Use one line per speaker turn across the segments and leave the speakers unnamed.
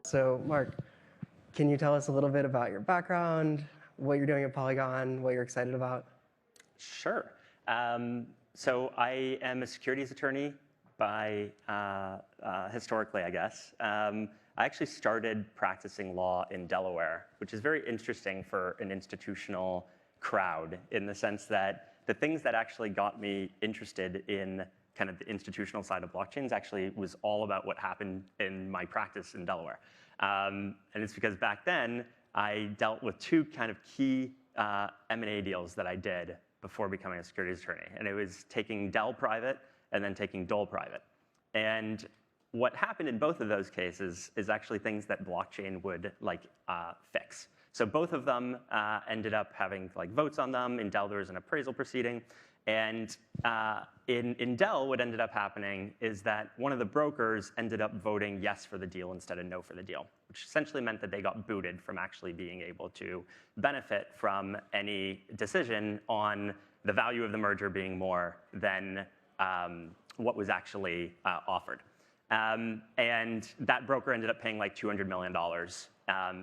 So, Marc, can you tell us a little bit about your background, what you're doing at Polygon, what you're excited about?
Sure. So I am a securities attorney by historically, I guess. I actually started practicing law in Delaware, which is very interesting for an institutional crowd in the sense that the things that actually got me interested in kind of the institutional side of blockchains actually was all about what happened in my practice in Delaware. And it's because back then I dealt with two kind of key M&A deals that I did before becoming a securities attorney. And it was taking Dell private and then taking Dole private. And what happened in both of those cases is actually things that blockchain would fix. So both of them ended up having votes on them. In Dell, there was an appraisal proceeding. And in Dell, what ended up happening is that one of the brokers ended up voting yes for the deal instead of no for the deal, which essentially meant that they got booted from actually being able to benefit from any decision on the value of the merger being more than what was actually offered. And that broker ended up paying like $200 million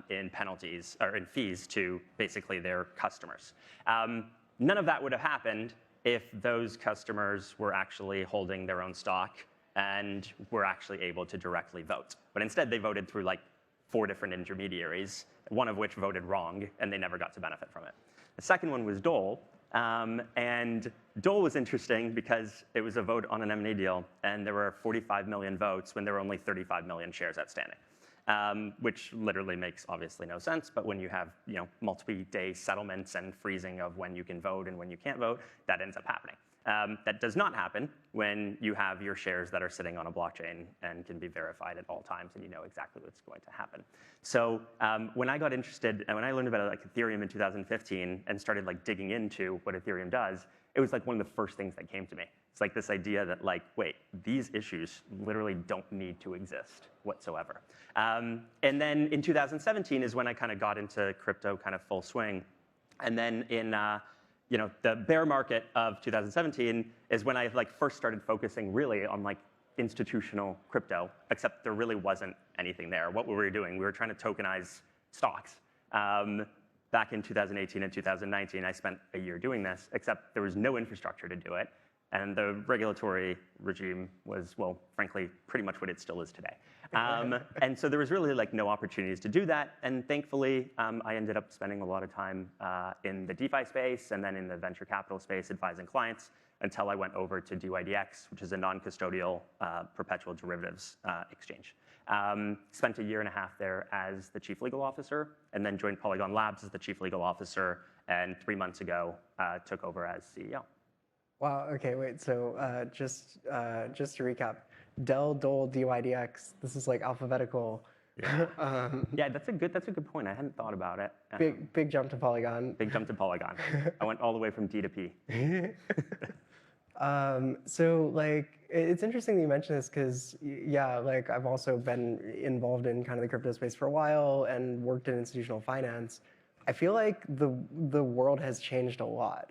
in penalties or in fees to basically their customers. None of that would have happened if those customers were actually holding their own stock and were actually able to directly vote. But instead, they voted through like 4 different intermediaries, one of which voted wrong, and they never got to benefit from it. The second one was Dole. And Dole was interesting because it was a vote on an M&A deal, and there were 45 million votes when there were only 35 million shares outstanding, which literally makes obviously no sense. But when you have multi-day settlements and freezing of when you can vote and when you can't vote, that ends up happening. That does not happen when you have your shares that are sitting on a blockchain and can be verified at all times, and you know exactly what's going to happen. So when I got interested, and when I learned about Ethereum in 2015 and started digging into what Ethereum does, it was one of the first things that came to me. It's this idea that wait, these issues literally don't need to exist whatsoever. And then in 2017 is when I kind of got into crypto kind of full swing. And then in the bear market of 2017 is when I first started focusing really on institutional crypto, except there really wasn't anything there. What we were doing, we were trying to tokenize stocks. Back in 2018 and 2019, I spent a year doing this, except there was no infrastructure to do it. And the regulatory regime was, well, frankly, pretty much what it still is today. And so there was really no opportunities to do that. And thankfully, I ended up spending a lot of time in the DeFi space and then in the venture capital space advising clients until I went over to DYDX, which is a non-custodial perpetual derivatives exchange. Spent a year and a half there as the chief legal officer, and then joined Polygon Labs as the chief legal officer, and 3 months ago took over as CEO.
Wow. Okay. Wait. So just to recap, Dell, Dole, DYDX. This is alphabetical.
Yeah. Yeah, that's a good point. I hadn't thought about it.
Big jump to Polygon.
Big jump to Polygon. I went all the way from D to P.
So it's interesting that you mentioned this because yeah, I've also been involved in kind of the crypto space for a while and worked in institutional finance. I feel like the world has changed a lot.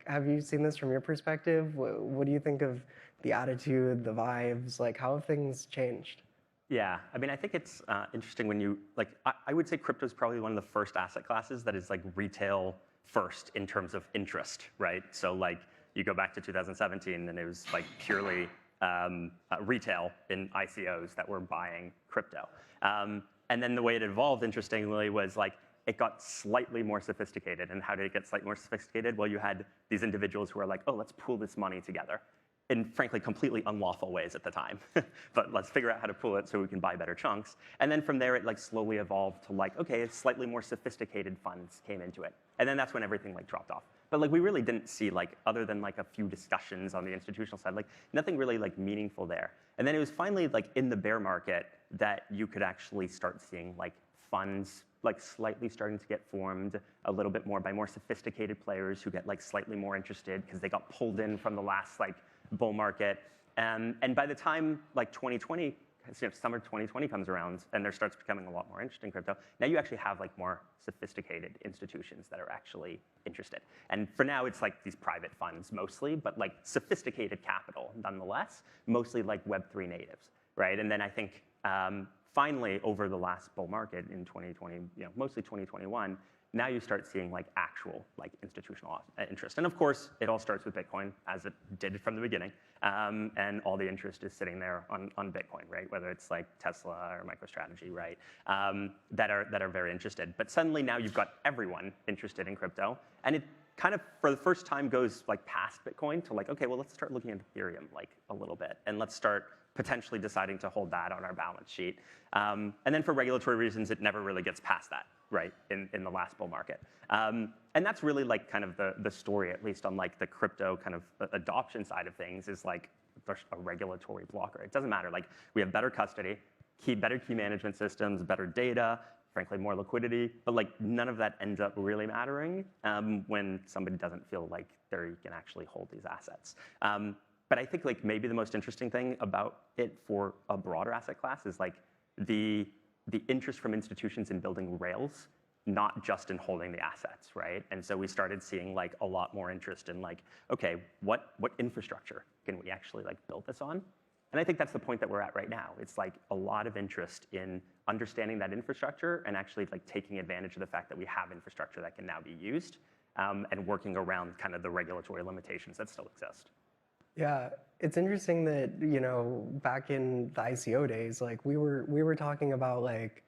Have you seen this from your perspective? What do you think of the attitude, the vibes? How have things changed?
Yeah, I mean, I think it's interesting when you, I would say crypto is probably one of the first asset classes that is retail first in terms of interest, right? So you go back to 2017 and it was purely retail in ICOs that were buying crypto. And then the way it evolved, interestingly, was it got slightly more sophisticated. And how did it get slightly more sophisticated? Well, you had these individuals who were oh, let's pool this money together in, frankly, completely unlawful ways at the time. But let's figure out how to pool it so we can buy better chunks. And then from there, it slowly evolved to okay, slightly more sophisticated funds came into it. And then that's when everything dropped off. But we really didn't see other than a few discussions on the institutional side, nothing really meaningful there. And then it was finally in the bear market that you could actually start seeing funds slightly starting to get formed a little bit more by more sophisticated players who get slightly more interested because they got pulled in from the last bull market. And by the time 2020, summer 2020 comes around and there starts becoming a lot more interest in crypto, now you actually have more sophisticated institutions that are actually interested. And for now, it's these private funds mostly, but sophisticated capital nonetheless, mostly Web3 natives, right? And then I think finally, over the last bull market in 2020, mostly 2021, now you start seeing like actual like institutional interest. And of course, it all starts with Bitcoin, as it did from the beginning. And all the interest is sitting there on Bitcoin, right? Whether it's like Tesla or MicroStrategy, right? That are very interested. But suddenly now you've got everyone interested in crypto, and it kind of, for the first time, goes like past Bitcoin to like, okay, well, let's start looking at Ethereum like a little bit, and let's start potentially deciding to hold that on our balance sheet. And then for regulatory reasons, it never really gets past that, right, in the last bull market. And that's really like kind of the story, at least on like the crypto kind of adoption side of things, is like there's a regulatory blocker. It doesn't matter. Like, we have better custody, better key management systems, better data, frankly, more liquidity, but like none of that ends up really mattering when somebody doesn't feel like they can actually hold these assets. But I think like maybe the most interesting thing about it for a broader asset class is like the interest from institutions in building rails, not just in holding the assets, right? And so we started seeing like a lot more interest in like, okay, what infrastructure can we actually like build this on? And I think that's the point that we're at right now. It's like a lot of interest in understanding that infrastructure and actually like taking advantage of the fact that we have infrastructure that can now be used, and working around kind of the regulatory limitations that still exist.
Yeah, it's interesting that, back in the ICO days, like we were talking about like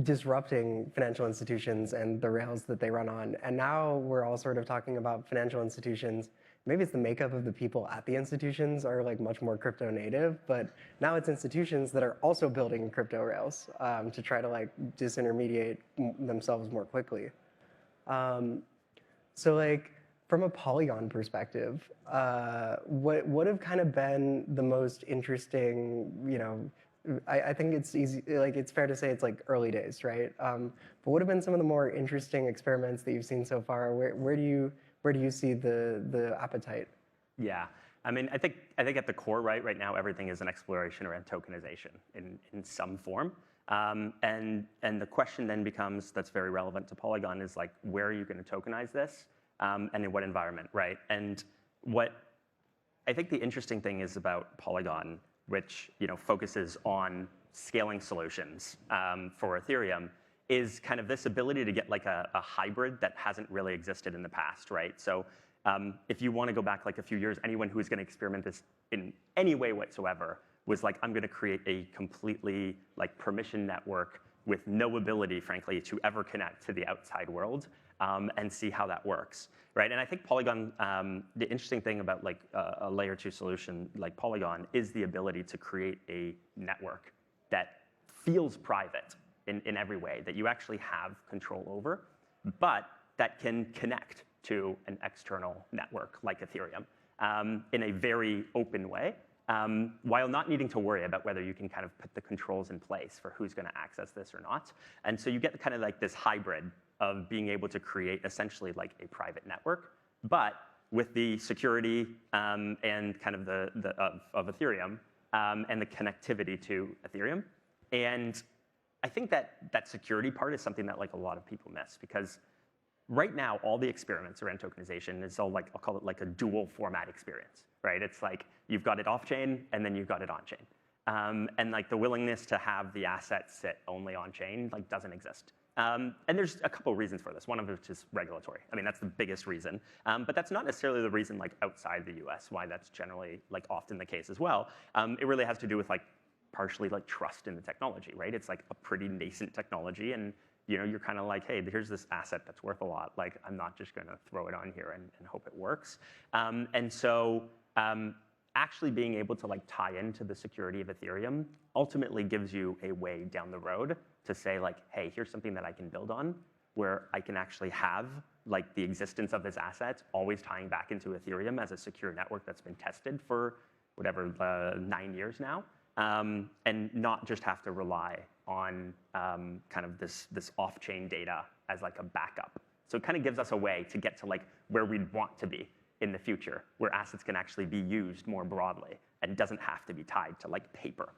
disrupting financial institutions and the rails that they run on. And now we're all sort of talking about financial institutions. Maybe it's the makeup of the people at the institutions are like much more crypto native, but now it's institutions that are also building crypto rails to try to like disintermediate themselves more quickly. So like, from a Polygon perspective, what have kind of been the most interesting, I think it's easy, like it's fair to say it's like early days, right? But what have been some of the more interesting experiments that you've seen so far? Where do you see the appetite?
Yeah, I mean, I think at the core, right now everything is an exploration around tokenization in some form. And the question then becomes, that's very relevant to Polygon, is like, where are you going to tokenize this? And in what environment, right? And what I think the interesting thing is about Polygon, which focuses on scaling solutions for Ethereum, is kind of this ability to get like a hybrid that hasn't really existed in the past, right? So if you want to go back like a few years, anyone who was going to experiment this in any way whatsoever was like, I'm going to create a completely like permission network with no ability, frankly, to ever connect to the outside world, and see how that works, right? And I think Polygon, the interesting thing about like a layer 2 solution like Polygon is the ability to create a network that feels private in every way, that you actually have control over, but that can connect to an external network like Ethereum in a very open way, while not needing to worry about whether you can kind of put the controls in place for who's going to access this or not. And so you get kind of like this hybrid of being able to create essentially like a private network, but with the security and kind of of Ethereum and the connectivity to Ethereum. And I think that security part is something that like a lot of people miss, because right now all the experiments around tokenization is all like, I'll call it like a dual format experience, right? It's like you've got it off chain and then you've got it on chain. And like the willingness to have the assets sit only on chain like doesn't exist. And there's a couple of reasons for this. One of which is regulatory. I mean, that's the biggest reason. But that's not necessarily the reason like outside the US why that's generally like often the case as well. It really has to do with like partially like trust in the technology, right? It's like a pretty nascent technology, and you're kind of like, hey, here's this asset that's worth a lot. Like, I'm not just going to throw it on here and hope it works. And so actually being able to like tie into the security of Ethereum ultimately gives you a way down the road to say like, hey, here's something that I can build on, where I can actually have like the existence of this asset always tying back into Ethereum as a secure network that's been tested for whatever, 9 years now, and not just have to rely on kind of this off-chain data as like a backup. So it kind of gives us a way to get to like where we'd want to be in the future, where assets can actually be used more broadly and doesn't have to be tied to like paper.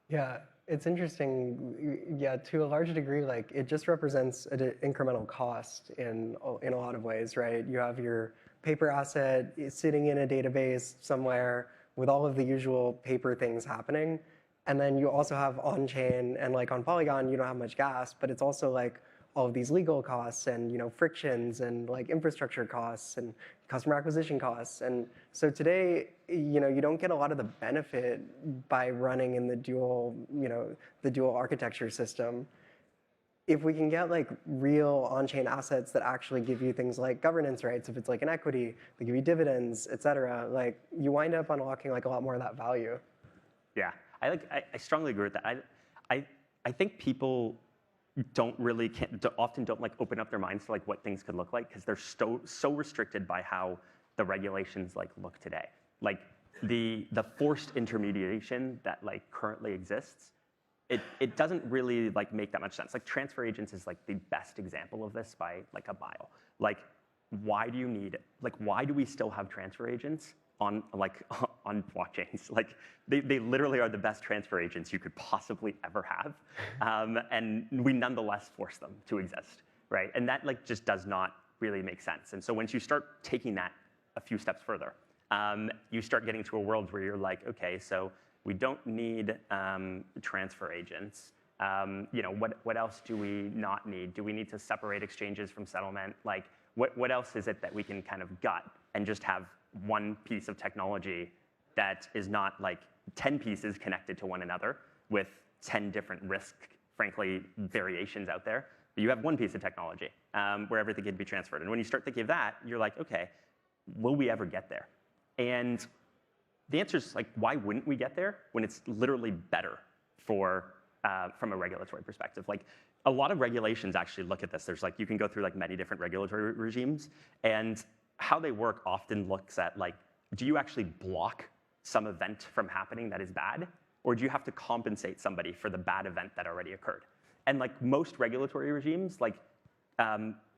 Yeah, it's interesting. Yeah, to a large degree, like it just represents an incremental cost in a lot of ways, right? You have your paper asset sitting in a database somewhere with all of the usual paper things happening, And then you also have on-chain, and like on Polygon, you don't have much gas, but it's also like all of these legal costs and frictions and like infrastructure costs and customer acquisition costs. And so today, you don't get a lot of the benefit by running in the dual architecture system. If we can get like real on-chain assets that actually give you things like governance rights, if it's like an equity, they give you dividends, et cetera, like you wind up unlocking like a lot more of that value.
Yeah, I strongly agree with that. I think people often don't like open up their minds to like what things could look like because they're so restricted by how the regulations like look today. Like the forced intermediation that like currently exists, it doesn't really like make that much sense. Like transfer agents is like the best example of this by like a mile. Like why do we still have transfer agents on blockchains? Like they literally are the best transfer agents you could possibly ever have, and we nonetheless force them to exist, right? And that like just does not really make sense. And so once you start taking that a few steps further, you start getting to a world where you're like, okay, so we don't need transfer agents. What else do we not need? Do we need to separate exchanges from settlement? Like, what else is it that we can kind of gut and just have one piece of technology that is not like 10 pieces connected to one another with 10 different risk, frankly, variations out there? But you have one piece of technology where everything can be transferred. And when you start thinking of that, you're like, okay, will we ever get there? And the answer is like, why wouldn't we get there when it's literally better from a regulatory perspective? Like a lot of regulations actually look at this. There's like, you can go through like many different regulatory regimes, and how they work often looks at like, do you actually block some event from happening that is bad? Or do you have to compensate somebody for the bad event that already occurred? And like most regulatory regimes like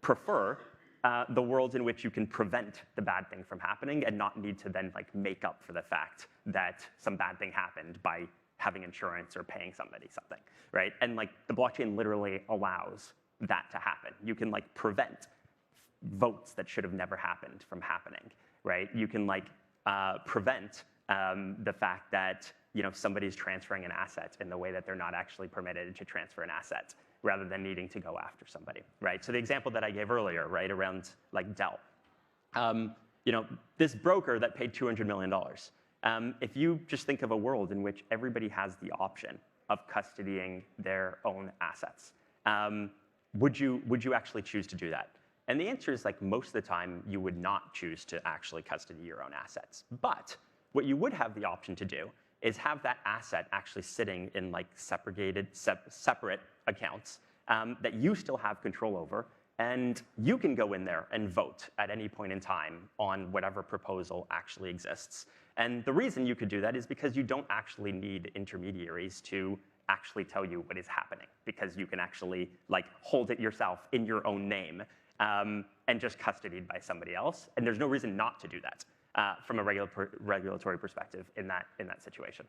prefer the worlds in which you can prevent the bad thing from happening and not need to then like make up for the fact that some bad thing happened by having insurance or paying somebody something, right? And like the blockchain literally allows that to happen. You can like prevent votes that should have never happened from happening, right? You can like prevent the fact that somebody's transferring an asset in the way that they're not actually permitted to transfer an asset, rather than needing to go after somebody, right? So the example that I gave earlier, right, around like Dell, this broker that paid $200 million. If you just think of a world in which everybody has the option of custodying their own assets, would you actually choose to do that? And the answer is like most of the time you would not choose to actually custody your own assets. But what you would have the option to do is have that asset actually sitting in like separate accounts that you still have control over, and you can go in there and vote at any point in time on whatever proposal actually exists. And the reason you could do that is because you don't actually need intermediaries to actually tell you what is happening, because you can actually like hold it yourself in your own name and just custodied by somebody else. And there's no reason not to do that from a regulatory perspective in that situation.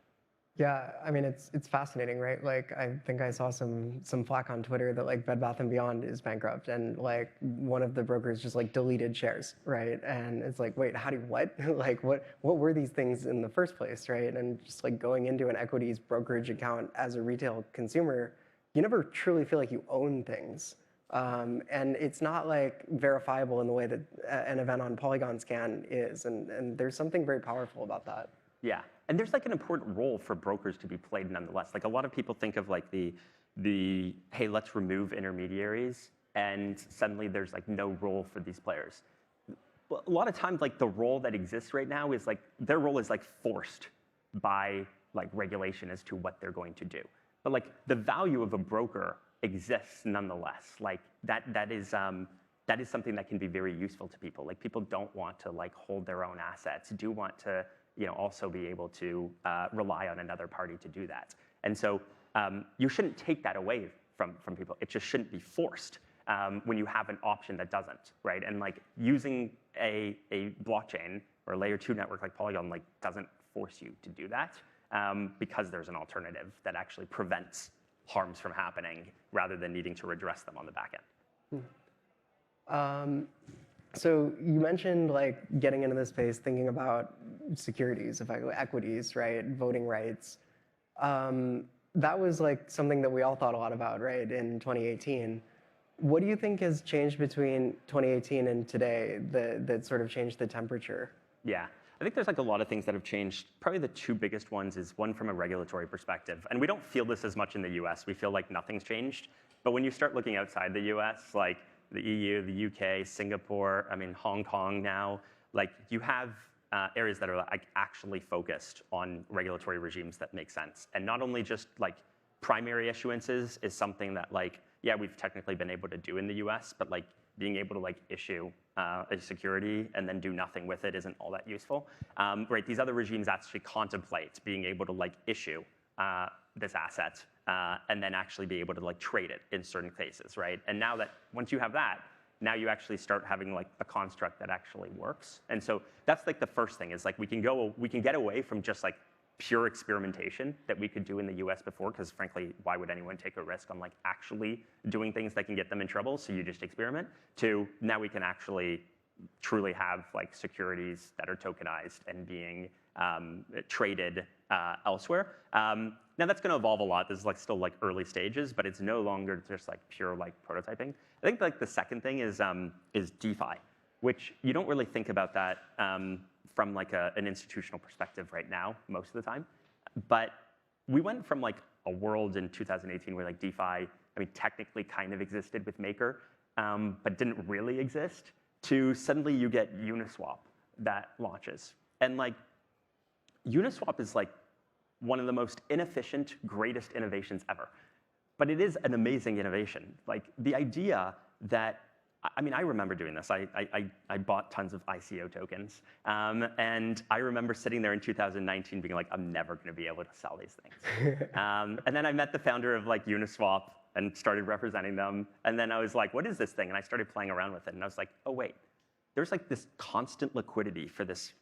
Yeah, I mean, it's fascinating, right? Like, I think I saw some flack on Twitter that like Bed Bath & Beyond is bankrupt, and like one of the brokers just like deleted shares, right? And it's like, wait, what? Like, what were these things in the first place, right? And just like going into an equities brokerage account as a retail consumer, you never truly feel like you own things. And it's not like verifiable in the way that an event on Polygon Scan is, and there's something very powerful about that.
Yeah, and there's like an important role for brokers to be played nonetheless. Like a lot of people think of like the hey, let's remove intermediaries, and suddenly there's like no role for these players. A lot of times like the role that exists right now is like their role is like forced by like regulation as to what they're going to do. But like the value of a broker exists nonetheless. Like that is something that can be very useful to people. Like people don't want to like hold their own assets, do want to also be able to rely on another party to do that. And so you shouldn't take that away from people. It just shouldn't be forced when you have an option that doesn't, right? And like using a blockchain or a layer 2 network like Polygon like doesn't force you to do that because there's an alternative that actually prevents harms from happening rather than needing to redress them on the back end.
So you mentioned like getting into this space, thinking about securities, equities, right, voting rights. That was like something that we all thought a lot about, right, in 2018. What do you think has changed between 2018 and today that sort of changed the temperature?
Yeah, I think there's like a lot of things that have changed. Probably the two biggest ones is one from a regulatory perspective. And we don't feel this as much in the US. We feel like nothing's changed. But when you start looking outside the US, like the EU, the UK, Singapore, I mean, Hong Kong now, like you have areas that are like actually focused on regulatory regimes that make sense. And not only just like primary issuances is something that like, yeah, we've technically been able to do in the US, but like being able to like issue a security and then do nothing with it isn't all that useful. Right, these other regimes actually contemplate being able to like issue this asset and then actually be able to like trade it in certain cases, right? And now that once you have that, now you actually start having like a construct that actually works. And so that's like the first thing is like we can get away from just like pure experimentation that we could do in the US before, because frankly, why would anyone take a risk on like actually doing things that can get them in trouble? So you just experiment, to now we can actually truly have like securities that are tokenized and being traded elsewhere. Now that's going to evolve a lot. This is like still like early stages, but it's no longer just like pure like prototyping. I think like the second thing is DeFi, which you don't really think about that from like an institutional perspective right now most of the time. But we went from like a world in 2018 where like DeFi, I mean, technically kind of existed with Maker, but didn't really exist, to suddenly you get Uniswap that launches. And like Uniswap is like one of the most inefficient, greatest innovations ever. But it is an amazing innovation. Like the idea that, I mean, I remember doing this. I bought tons of ICO tokens. And I remember sitting there in 2019 being like, I'm never going to be able to sell these things. And then I met the founder of like Uniswap and started representing them. And then I was like, what is this thing? And I started playing around with it. And I was like, oh, wait, there's like this constant liquidity for this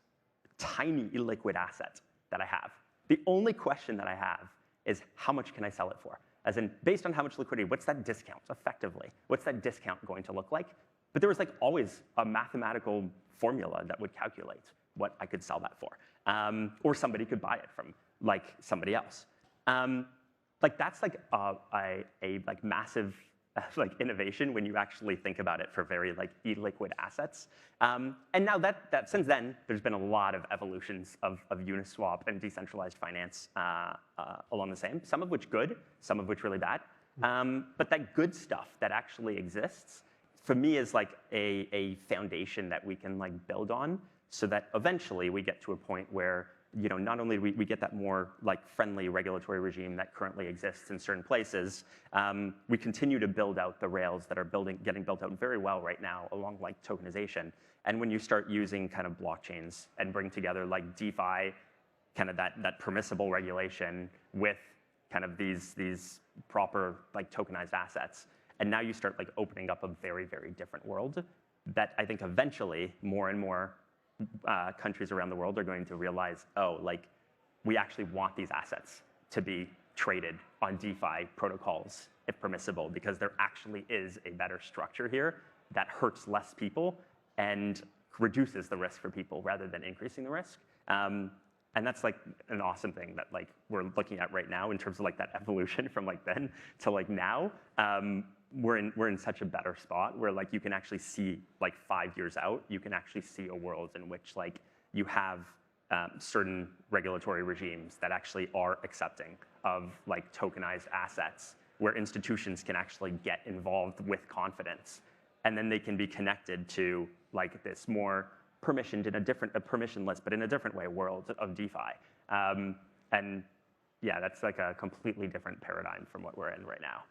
tiny illiquid asset that I have. The only question that I have is how much can I sell it for? As in, based on how much liquidity, what's that discount effectively? What's that discount going to look like? But there was like always a mathematical formula that would calculate what I could sell that for. Or somebody could buy it from like somebody else. Like that's like a like massive like innovation when you actually think about it for very like illiquid assets. And now that since then, there's been a lot of evolutions of Uniswap and decentralized finance along the same, some of which good, some of which really bad. But that good stuff that actually exists, for me, is like a foundation that we can like build on, so that eventually we get to a point where, you know, not only do we get that more like friendly regulatory regime that currently exists in certain places, we continue to build out the rails that are getting built out very well right now along like tokenization. And when you start using kind of blockchains and bring together like DeFi, kind of that permissible regulation with kind of these proper like tokenized assets, and now you start like opening up a very, very different world that I think eventually more and more countries around the world are going to realize, oh, like we actually want these assets to be traded on DeFi protocols if permissible, because there actually is a better structure here that hurts less people and reduces the risk for people rather than increasing the risk. And that's like an awesome thing that like we're looking at right now in terms of like that evolution from like then to like now. We're in such a better spot where like you can actually see like 5 years out, you can actually see a world in which like you have certain regulatory regimes that actually are accepting of like tokenized assets, where institutions can actually get involved with confidence, and then they can be connected to like this more permissioned in a permissionless, but in a different way world of DeFi. And yeah, that's like a completely different paradigm from what we're in right now.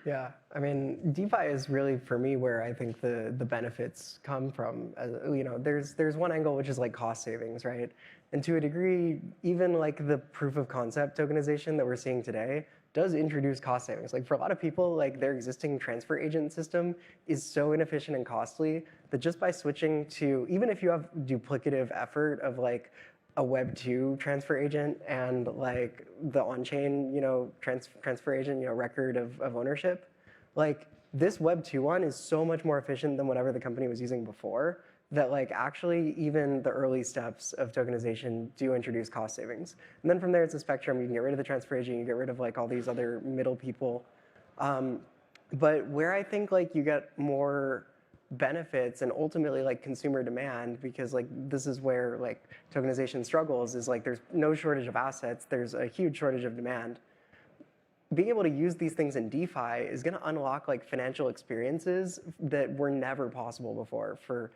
Yeah, I mean, DeFi is really, for me, where I think the benefits come from. You know, there's one angle, which is like cost savings, right? And to a degree, even like the proof of concept tokenization that we're seeing today does introduce cost savings. Like for a lot of people, like their existing transfer agent system is so inefficient and costly that just by switching to, even if you have duplicative effort of like a Web 2 transfer agent and like the on-chain, you know, transfer agent, you know, record of ownership, like this Web 2 one is so much more efficient than whatever the company was using before, that like actually even the early steps of tokenization do introduce cost savings. And then from there it's a spectrum. You can get rid of the transfer agent, you get rid of like all these other middle people. But where I think like you get more benefits and ultimately like consumer demand, because like this is where like tokenization struggles, is like there's no shortage of assets, there's a huge shortage of demand. Being able to use these things in DeFi is going to unlock like financial experiences that were never possible before for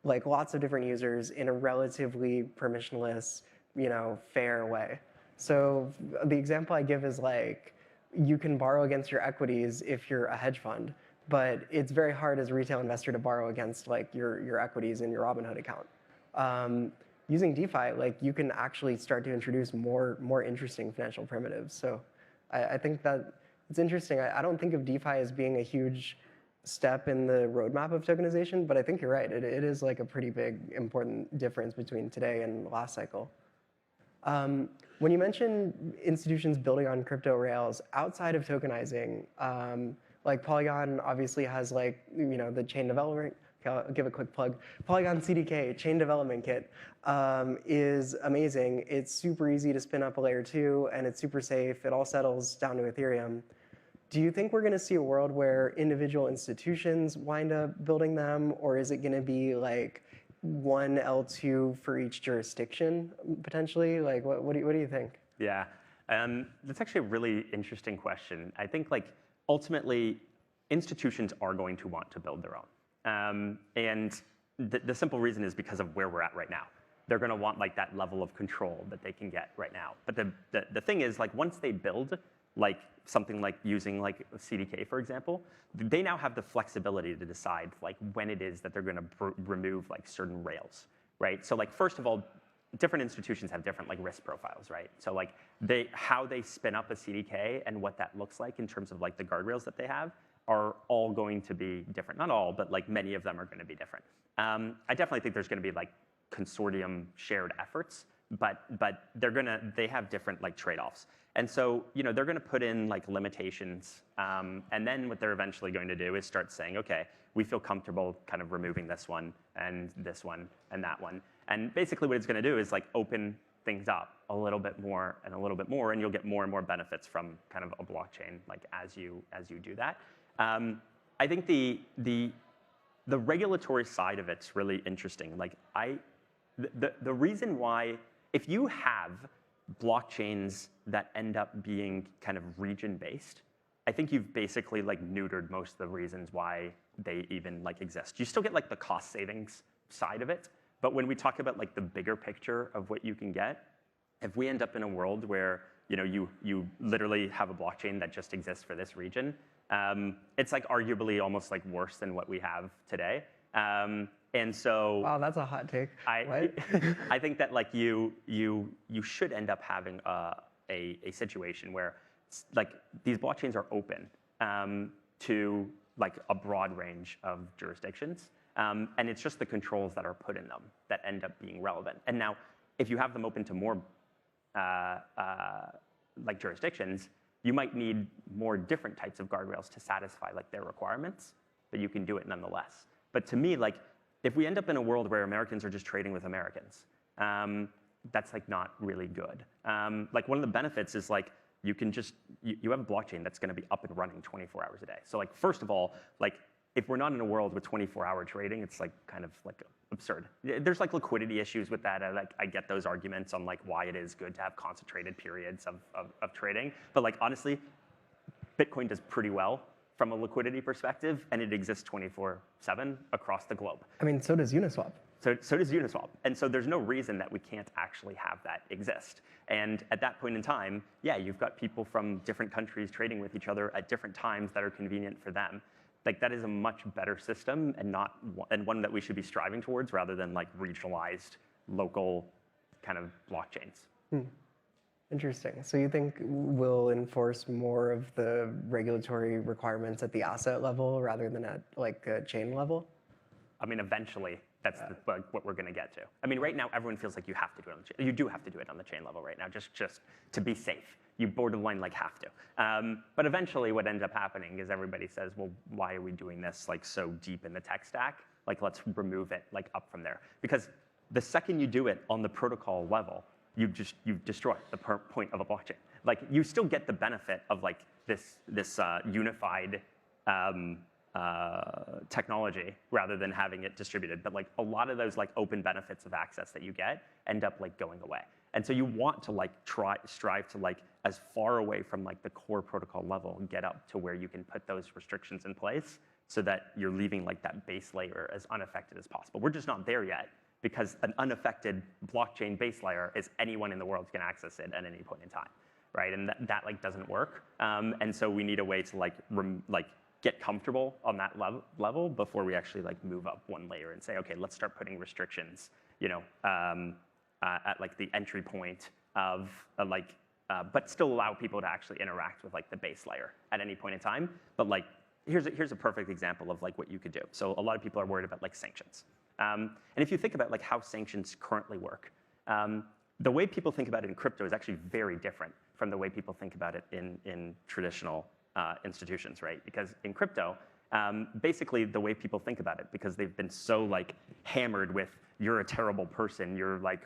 like lots of different users in a relatively permissionless, fair way. So the example I give is like you can borrow against your equities if you're a hedge fund, but it's very hard as a retail investor to borrow against like your equities in your Robinhood account. Using DeFi, like you can actually start to introduce more interesting financial primitives. So I think that it's interesting. I don't think of DeFi as being a huge step in the roadmap of tokenization, but I think you're right. It is like a pretty big, important difference between today and last cycle. When you mention institutions building on crypto rails outside of tokenizing, like Polygon obviously has like the chain development. I'll give a quick plug. Polygon CDK, Chain Development Kit, is amazing. It's super easy to spin up a layer 2, and it's super safe. It all settles down to Ethereum. Do you think we're going to see a world where individual institutions wind up building them, or is it going to be like one L2 for each jurisdiction, potentially? Like, what do you think?
Yeah, that's actually a really interesting question. I think like ultimately, institutions are going to want to build their own. And the simple reason is because of where we're at right now. They're going to want like that level of control that they can get right now. But the thing is, like once they build like something like using like CDK, for example, they now have the flexibility to decide like when it is that they're going to remove like certain rails, right? So like first of all, different institutions have different like risk profiles, right? So like how they spin up a CDK and what that looks like in terms of like the guardrails that they have are all going to be different. Not all, but like many of them are going to be different. I definitely think there's going to be like consortium shared efforts, but they have different like trade-offs. And so they're going to put in like limitations, and then what they're eventually going to do is start saying, okay, we feel comfortable kind of removing this one and that one. And basically what it's going to do is like open things up a little bit more and a little bit more, and you'll get more and more benefits from kind of a blockchain like as you do that. I think the regulatory side of it's really interesting. Like the reason why, if you have blockchains that end up being kind of region-based, I think you've basically like neutered most of the reasons why they even like exist. You still get like the cost savings side of it, but when we talk about like the bigger picture of what you can get, if we end up in a world where you literally have a blockchain that just exists for this region, it's like arguably almost like worse than what we have today. And so,
wow, that's a hot take.
I think that like you should end up having a situation where like these blockchains are open to like a broad range of jurisdictions, and it's just the controls that are put in them that end up being relevant. And now, if you have them open to more like jurisdictions, you might need more different types of guardrails to satisfy like their requirements, but you can do it nonetheless. But to me, like if we end up in a world where Americans are just trading with Americans, that's like not really good. Like one of the benefits is like you can just you have a blockchain that's going to be up and running 24 hours a day. So like first of all, like if we're not in a world with 24-hour trading, it's like kind of like absurd. There's like liquidity issues with that. I get those arguments on like why it is good to have concentrated periods of trading. But like honestly, Bitcoin does pretty well from a liquidity perspective, and it exists 24/7 across the globe.
I mean, so does Uniswap.
So does Uniswap. And so there's no reason that we can't actually have that exist. And at that point in time, yeah, you've got people from different countries trading with each other at different times that are convenient for them. Like that is a much better system and one that we should be striving towards rather than like regionalized, local kind of blockchains.
Interesting. So you think we'll enforce more of the regulatory requirements at the asset level rather than at like a chain level?
I mean, eventually, that's what we're going to get to. I mean, right now, everyone feels like you have to do it on the chain. You do have to do it on the chain level right now, just to be safe. You borderline like have to. But eventually, what ends up happening is everybody says, well, why are we doing this like so deep in the tech stack? Like, let's remove it like up from there. Because the second you do it on the protocol level, you've destroyed the point of a blockchain. Like, you still get the benefit of like this unified technology rather than having it distributed. But like a lot of those like open benefits of access that you get end up like going away. And so you want to like strive to like as far away from like the core protocol level and get up to where you can put those restrictions in place so that you're leaving like that base layer as unaffected as possible. We're just not there yet because an unaffected blockchain base layer is anyone in the world can access it at any point in time, right? And that like doesn't work. And so we need a way to like get comfortable on that level before we actually like move up one layer and say, okay, let's start putting restrictions, you know, at like the entry point of but still allow people to actually interact with like the base layer at any point in time. But like here's a perfect example of like what you could do. So a lot of people are worried about like sanctions. And if you think about like how sanctions currently work, the way people think about it in crypto is actually very different from the way people think about it in traditional institutions, right? Because in crypto, basically the way people think about it, because they've been so like hammered with you're a terrible person, you're like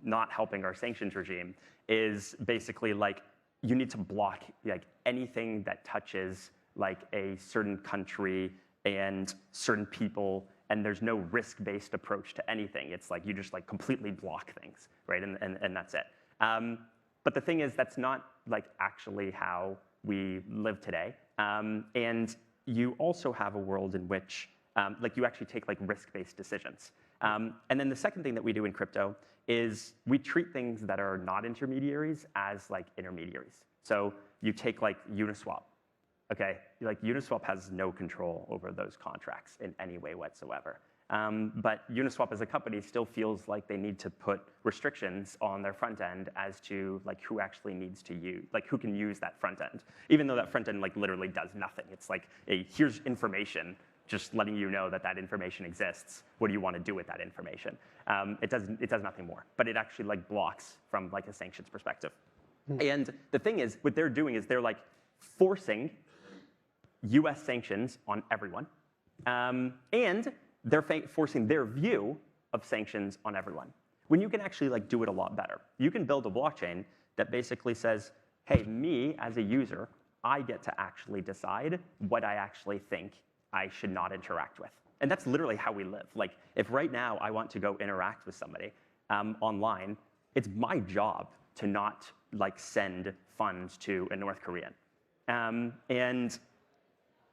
not helping our sanctions regime, is basically like you need to block like anything that touches like a certain country and certain people, and there's no risk-based approach to anything. It's like you just like completely block things, right? And that's it. But the thing is, that's not like actually how we live today. And you also have a world in which like you actually take like risk-based decisions. And then the second thing that we do in crypto is we treat things that are not intermediaries as like intermediaries. So you take like Uniswap. Okay, like Uniswap has no control over those contracts in any way whatsoever. But Uniswap as a company still feels like they need to put restrictions on their front end as to like who actually needs to use, like who can use that front end, even though that front end like literally does nothing. It's like, here's information, just letting you know that that information exists. What do you want to do with that information? It does nothing more, but it actually like blocks from like a sanctions perspective. And the thing is, what they're doing is they're like forcing US sanctions on everyone, and they're forcing their view of sanctions on everyone. When you can actually like do it a lot better. You can build a blockchain that basically says, hey, me as a user, I get to actually decide what I actually think I should not interact with. And that's literally how we live. Like if right now I want to go interact with somebody online, it's my job to not like send funds to a North Korean. And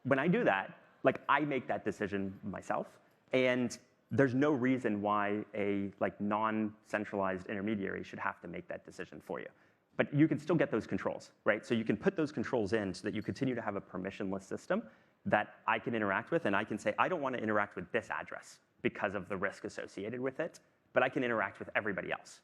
when I do that, like I make that decision myself, and there's no reason why a like non-centralized intermediary should have to make that decision for you. But you can still get those controls, right? So you can put those controls in so that you continue to have a permissionless system that I can interact with, and I can say, I don't want to interact with this address because of the risk associated with it, but I can interact with everybody else.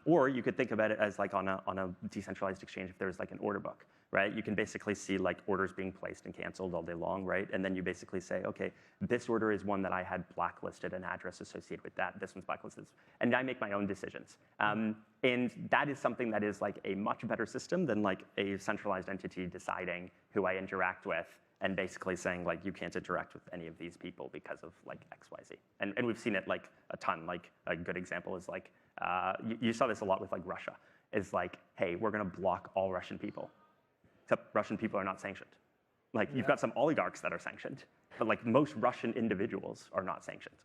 Or you could think about it as like on a decentralized exchange, if there's like an order book, right? You can basically see like orders being placed and canceled all day long, right? And then you basically say, okay, this order is one that I had blacklisted an address associated with that. This one's blacklisted. And I make my own decisions. And that is something that is like a much better system than like a centralized entity deciding who I interact with and basically saying like, you can't interact with any of these people because of like X, Y, Z. And we've seen it like a ton. Like a good example is like, you saw this a lot with like Russia. Is like, hey, we're gonna block all Russian people. Except Russian people are not sanctioned. Like you've got some oligarchs that are sanctioned, but like most Russian individuals are not sanctioned.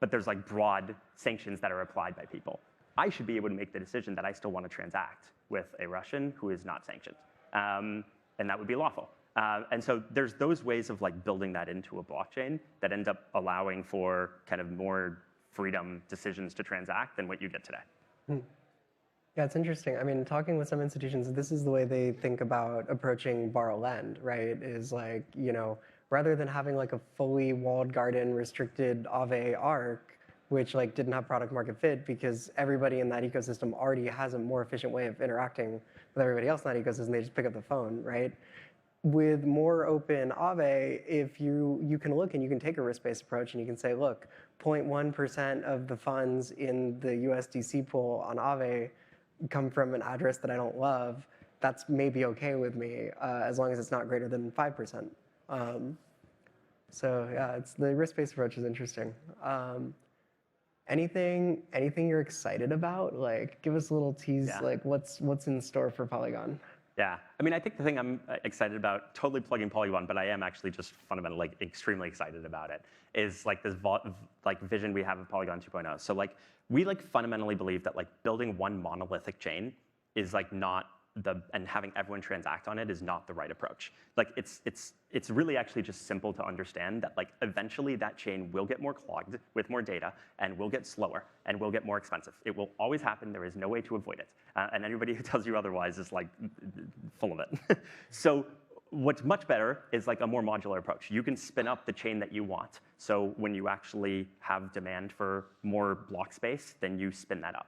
But there's like broad sanctions that are applied by people. I should be able to make the decision that I still want to transact with a Russian who is not sanctioned. And that would be lawful. And so there's those ways of like building that into a blockchain that end up allowing for kind of more freedom decisions to transact than what you get today.
Yeah, it's interesting. I mean, talking with some institutions, this is the way they think about approaching borrow lend, right? Is like, you know, rather than having like a fully walled garden restricted Aave arc, which like didn't have product market fit because everybody in that ecosystem already has a more efficient way of interacting with everybody else in that ecosystem, they just pick up the phone, right? With more open Aave, if you can look and you can take a risk-based approach and you can say, look, 0.1% of the funds in the USDC pool on Aave come from an address that I don't love, that's maybe okay with me as long as it's not greater than 5%. So yeah, it's the risk-based approach is interesting. Anything you're excited about? Like, give us a little tease.
Yeah.
Like, what's in store for Polygon?
Yeah, I mean, I think the thing I'm excited about, totally plugging Polygon, but I am actually just fundamentally like extremely excited about it, is like this like vision we have of Polygon 2.0. So like we like fundamentally believe that like building one monolithic chain is like not and having everyone transact on it is not the right approach. Like it's really actually just simple to understand that like eventually that chain will get more clogged with more data and will get slower and will get more expensive. It will always happen. There is no way to avoid it. And anybody who tells you otherwise is like full of it. So what's much better is like a more modular approach. You can spin up the chain that you want. So when you actually have demand for more block space, then you spin that up.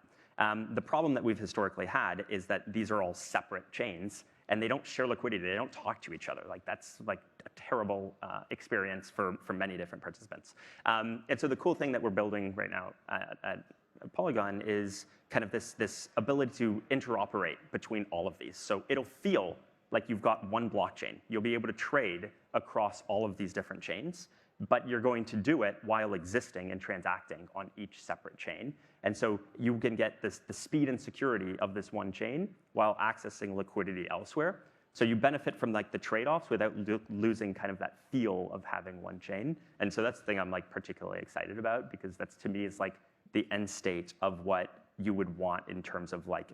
The problem that we've historically had is that these are all separate chains, and they don't share liquidity. They don't talk to each other. Like that's like a terrible experience for many different participants. And so the cool thing that we're building right now at Polygon is kind of this ability to interoperate between all of these. So it'll feel like you've got one blockchain. You'll be able to trade across all of these different chains, but you're going to do it while existing and transacting on each separate chain. And so you can get the speed and security of this one chain while accessing liquidity elsewhere. So you benefit from like the trade-offs without losing kind of that feel of having one chain. And so that's the thing I'm like particularly excited about, because that's to me is like the end state of what you would want in terms of like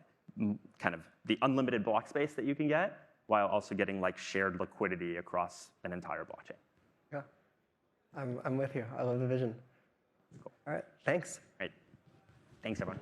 kind of the unlimited block space that you can get while also getting like shared liquidity across an entire blockchain.
Yeah, I'm with you. I love the vision. Cool. All right, thanks.
Great. Thanks, everyone.